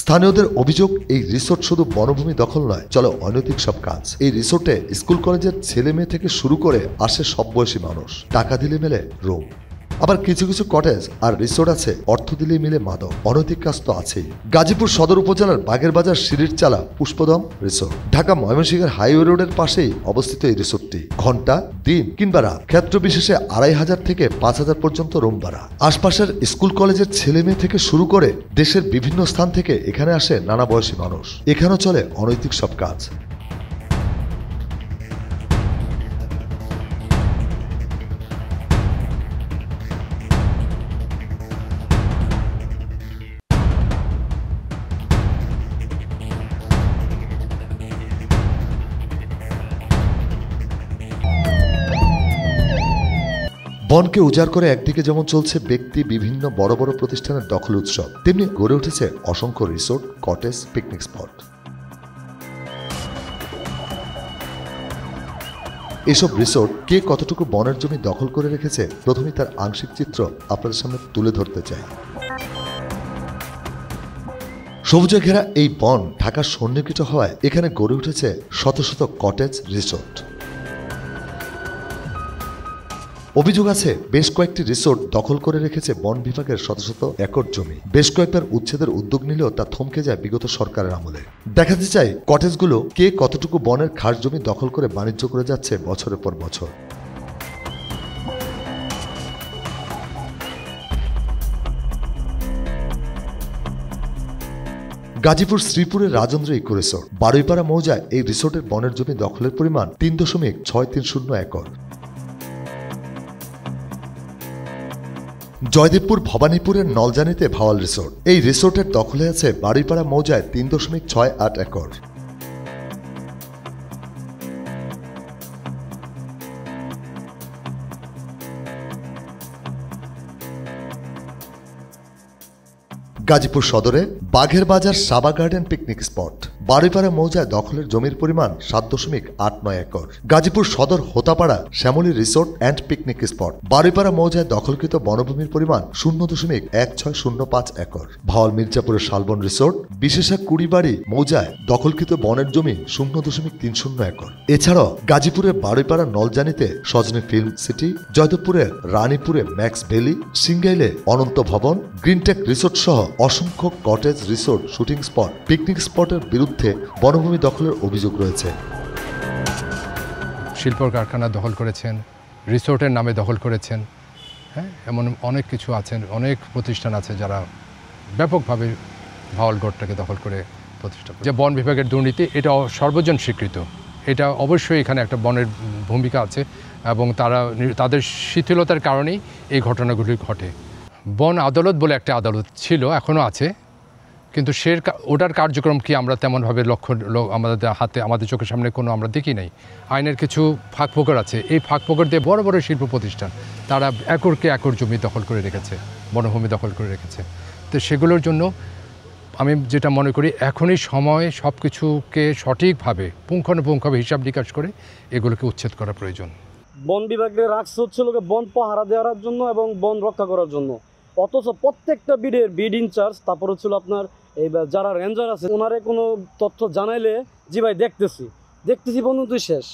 স্থানীয়দের অভিযোগ, এই রিসোর্ট শুধু বনভূমি দখল নয়, চলে অনৈতিক সব কাজ। এই রিসোর্টে স্কুল কলেজের ছেলে মেয়ে থেকে শুরু করে আসে সব বয়সী মানুষ। টাকা দিলে মেলে রুম, আবার কিছু কিছু কটেজ আর রিসোর্ট আছে অর্থ দিলেই মিলে মাদক। অনৈতিক কাজ তো আছেই। গাজীপুর সদর উপজেলার বাগের বাজার সিঁড়ির চালা পুষ্পদম রিসোর্ট। ঢাকা ময়মনসিংহের হাইওয়ে রোডের পাশেই অবস্থিত এই রিসোর্টটি। ঘন্টা, দিন কিংবা রাত ক্ষেত্র বিশেষে 2500 থেকে 5000 পর্যন্ত রুম ভাড়া। আশপাশের স্কুল কলেজের ছেলে মেয়ে থেকে শুরু করে দেশের বিভিন্ন স্থান থেকে এখানে আসে নানা বয়সী মানুষ। এখানেও চলে অনৈতিক সব কাজ। বনকে উজাড় করে একদিকে যেমন চলছে ব্যক্তি বিভিন্ন বড় বড় প্রতিষ্ঠানের দখল উৎসব, তেমনি গড়ে উঠেছে অসংখ্য রিসোর্ট, কটেজ, পিকনিক স্পট। এসব রিসোর্ট কে কতটুকু বনের জমি দখল করে রেখেছে, প্রথমেই তার আংশিক চিত্র আপনাদের সামনে তুলে ধরতে চাই। সবুজে ঘেরা এই বন ঢাকার সন্নিকট হওয়ায় এখানে গড়ে উঠেছে শত শত কটেজ, রিসোর্ট। অভিযোগ আছে বেশ কয়েকটি রিসোর্ট দখল করে রেখেছে বন বিভাগের শত শত একর জমি। বেশ কয়েকবার উচ্ছেদের উদ্যোগ নিলেও তা থমকে যায় বিগত সরকারের আমলে। দেখাতে চাই কটেজগুলো কে কতটুকু বনের খাস জমি দখল করে বাণিজ্য করে যাচ্ছে বছরের পর বছর। গাজীপুর শ্রীপুরের রাজেন্দ্র ইকো রিসোর্ট। বারুইপাড়া মৌজায় এই রিসোর্টের বনের জমি দখলের পরিমাণ 3.630 একর। জয়দেবপুর ভবানীপুরের নলজানিতে ভাওয়াল রিসোর্ট। এই রিসোর্টের দখলে আছে বারুইপাড়া মৌজায় 3.68 একর। গাজীপুর সদরে বাঘের বাজার Saba garden picnic spot. Baruipara মৌজায় দখলের জমির পরিমাণ 7.89 একর। Gazipur Sadar Hotapara Shyamoli resort and picnic spot. Baruipara মৌজায় দখলকৃত বনভূমির পরিমাণ 0.1605 একর। ভাওয়াল মির্জাপুরের শালবন রিসোর্ট বিশেষা কুড়িবাড়ি মৌজায় দখলকৃত বনের জমি 0.30 একর। এছাড়াও গাজীপুরের বারুইপাড়া নলজানিতে সজনী ফিল্ম সিটি, জয়দেবপুরের রানীপুরে ম্যাক্স ভ্যালি, সিঙ্গাইলে অনন্ত ভবন, গ্রিনটেক রিসোর্ট সহ অসংখ্য cottage, resort, shooting spot, picnic স্পটের বিরুদ্ধে বনভূমি দখলের অভিযোগ রয়েছে। শিল্প কারখানা দখল করেছেন, রিসোর্টের নামে দখল করেছেন, হ্যাঁ, এমন অনেক কিছু আছেন, অনেক প্রতিষ্ঠান আছে যারা ব্যাপকভাবে ভাওয়ালগড়টাকে দখল করে প্রতিষ্ঠা করে। যে বন বিভাগের দুর্নীতি, এটা সর্বজন স্বীকৃত। এটা অবশ্যই এখানে একটা বনের ভূমিকা আছে এবং তাদের শিথিলতার কারণেই এই ঘটনাগুলি ঘটে। বন আদালত বলে একটা আদালত ছিল, এখনও আছে, কিন্তু ওটার কার্যক্রম কি আমরা তেমনভাবে আমাদের চোখের সামনে কোনো আমরা দেখি নাই। আইনের কিছু ফাঁকফোকর আছে, এই ফাঁকফোকর দিয়ে বড় বড় শিল্প প্রতিষ্ঠান তারা একরকে একর জমি দখল করে রেখেছে, বনভূমি দখল করে রেখেছে। তো সেগুলোর জন্য আমি যেটা মনে করি, এখনই সময় সব কিছুকে সঠিকভাবে পুঙ্খানুপুঙ্খভাবে হিসাব নিকাশ করে এগুলোকে উচ্ছেদ করা প্রয়োজন। বন বিভাগের রাখছে হচ্ছে লোকে বন পাহারা দেওয়ার জন্য এবং বন রক্ষা করার জন্য, অথচ প্রত্যেকটা বিড ইনচার্জ, তারপর হচ্ছিল আপনার এই যারা রেঞ্জার আছে, ওনারে কোনো তথ্য জানাইলে জি ভাই দেখতেছি বন্ধু তুই শেষ,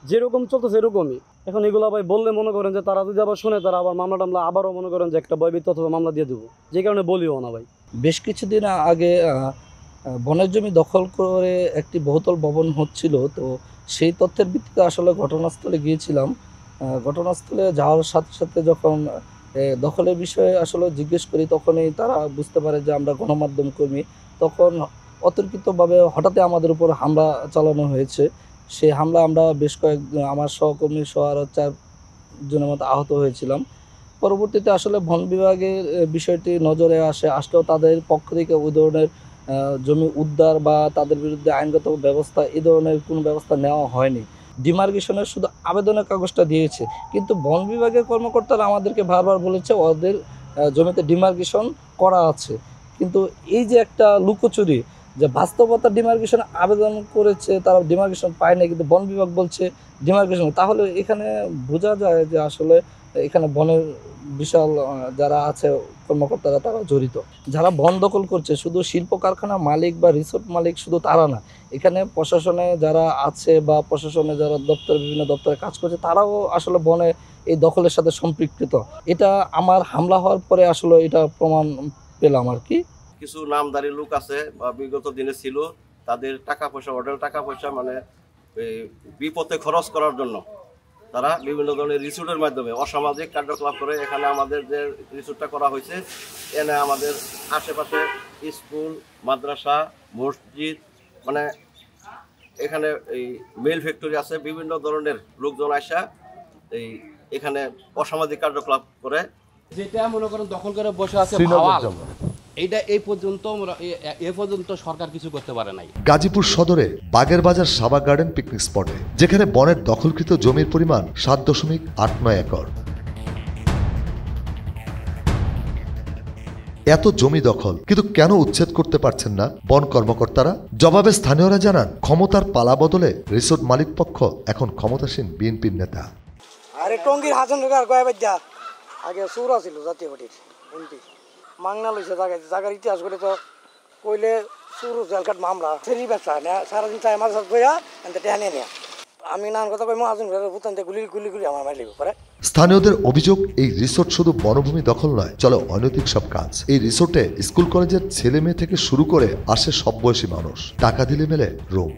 যেরকম চলতেছে এরকমই। এখন এগুলো ভাই বললে মনে করেন যে তারা যদি আবার শুনে, তারা আবার মামলা টামলা আবারও মনে করেন যে একটা ভয়ভীত অথবা মামলা দিয়ে দেবো, যে কারণে বলিও না ভাই। বেশ কিছুদিন আগে বনের জমি দখল করে একটি বহুতল ভবন হচ্ছিল, তো সেই তথ্যের ভিত্তিতে আসলে ঘটনাস্থলে গিয়েছিলাম। ঘটনাস্থলে যাওয়ার সাথে সাথে যখন দখলের বিষয়ে আসলে জিজ্ঞেস করি, তখনই তারা বুঝতে পারে যে আমরা গণমাধ্যম কর্মী। তখন অতর্কিতভাবে হঠাৎই আমাদের উপর হামলা চালানো হয়েছে। সেই হামলা আমরা বেশ আমার সহকর্মী সহ আরও 4 জনের মতো আহত হয়েছিলাম। পরবর্তীতে আসলে বন বিভাগের বিষয়টি নজরে আসলেও তাদের পক্ষ থেকে ওই ধরনের জমি উদ্ধার বা তাদের বিরুদ্ধে আইনগত ব্যবস্থা, এই ধরনের কোনো ব্যবস্থা নেওয়া হয়নি। ডিমার্কেশনের শুধু আবেদনের কাগজটা দিয়েছে, কিন্তু বন বিভাগের কর্মকর্তারা আমাদেরকে বারবার বলেছে ওদের জমিতে ডিমার্কেশন করা আছে। কিন্তু এই যে একটা লুকোচুরি, যে বাস্তবতা ডিমার্কেশন আবেদন করেছে, তারা ডিমার্কেশন পায় না, কিন্তু বন বিভাগ বলছে ডিমার্কেশন, তাহলে এখানে বোঝা যায় যে আসলে এখানে বনের বিশাল যারা আছে কর্মকর্তারা তারা জড়িত। যারা বন দখল করছে শুধু শিল্প কারখানা মালিক বা রিসোর্ট মালিক শুধু তারা না, এখানে প্রশাসনে যারা আছে বা প্রশাসনে যারা বিভিন্ন দপ্তরে কাজ করছে তারাও আসলে বনে এই দখলের সাথে সম্পৃক্ত। এটা আমার হামলা হওয়ার পরে আসলে এটা প্রমাণ পেলাম আর কি। কিছু নামদারি লোক আছে বা বিগত দিনে ছিল, তাদের টাকা পয়সা হোটেল টাকা পয়সা মানে বিপদে খরচ করার জন্য তারা বিভিন্ন ধরনের রিসোর্টের মাধ্যমে অসামাজিক কার্যকলাপ করে। এখানে আমাদের যে রিসোর্টটা করা হয়েছে এনে আমাদের আশেপাশে স্কুল, মাদ্রাসা, মসজিদ, মানে এখানে এই মেল ফ্যাক্টরি আছে, বিভিন্ন ধরনের লোকজন আসা এখানে অসামাজিক কার্যকলাপ করে। যেটা মনে করেন দখল করে বসে আছে এইটা এই পর্যন্ত সরকার কিছু করতে পারে নাই। গাজীপুর সদরে বাগের বাজার সাবা গার্ডেন পিকনিক স্পটে, যেখানে বনের দখলকৃত জমির পরিমাণ 7.89 একর। এত জমি দখল, কিন্তু কেন উচ্ছেদ করতে পারছেন না বন কর্মকর্তারা? জবাবে স্থানীয়রা জানান, ক্ষমতার পালা বদলে রিসোর্ট মালিক পক্ষ এখন ক্ষমতাসীন বিএনপির নেতা। আরে টঙ্গীর হাসান রেগার কয়েবাজ্জা আগে চৌরা ছিল জাতীয় পার্টির এমপি, মাংনা লইছে জায়গার ইতিহাস করে তো কইলে চুরু জেলকাট মামলা ফেরি ব্যবসা সারাদিন চাই আমার সাথে বইয়া এনতে টেহা নিয়ে আমি নান কথা কই মহাজন ভুতান গুলি গুলি গুলি আমার মারি পরে। স্থানীয়দের অভিযোগ, এই রিসোর্ট শুধু বনভূমি দখল নয়, চলে অনৈতিক সব কাজ। এই রিসোর্টে স্কুল কলেজের ছেলে মেয়ে থেকে শুরু করে আসে সব বয়সী মানুষ। টাকা দিলে মেলে রুম,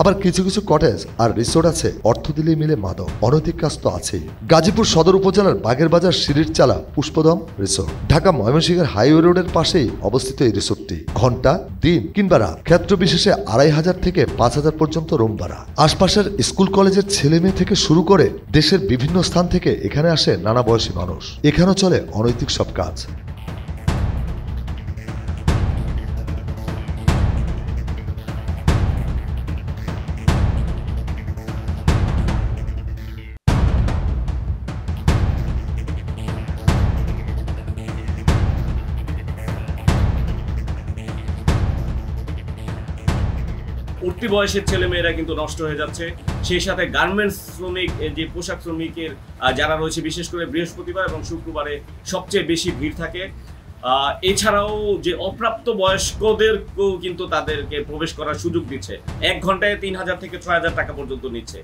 আবার কিছু কিছু কটেজ আর রিসোর্ট আছে অর্থ দিলে মিলে মাদক। অনৈতিক কাজ তো আছেই। গাজীপুর সদর উপজেলার বাগের বাজার সিঁড়ির চালা পুষ্পদম রিসোর্ট, ঢাকা ময়মনসিংহের হাইওয়ে রোডের পাশেই অবস্থিত এই রিসোর্টটি। ঘন্টা, দিন কিংবা রাত ক্ষেত্র বিশেষে 2500 থেকে 5000 পর্যন্ত রুম ভাড়া। আশপাশের স্কুল কলেজের ছেলে মেয়ে থেকে শুরু করে দেশের বিভিন্ন স্থান থেকে এখানে আসে নানা বয়সী মানুষ। এখানেও চলে অনৈতিক সব কাজ। উঠতি বয়সের ছেলে মেয়েরা কিন্তু নষ্ট হয়ে যাচ্ছে। সেই সাথে গার্মেন্টস শ্রমিক, যে পোশাক শ্রমিকের যারা রয়েছে, বিশেষ করে বৃহস্পতিবার এবং শুক্রবারে সবচেয়ে বেশি ভিড় থাকে। এছাড়াও যে অপ্রাপ্ত বয়স্কদেরকেও কিন্তু তাদেরকে প্রবেশ করার সুযোগ দিচ্ছে। 1 ঘন্টায় 3000 থেকে 6000 টাকা পর্যন্ত নিচ্ছে।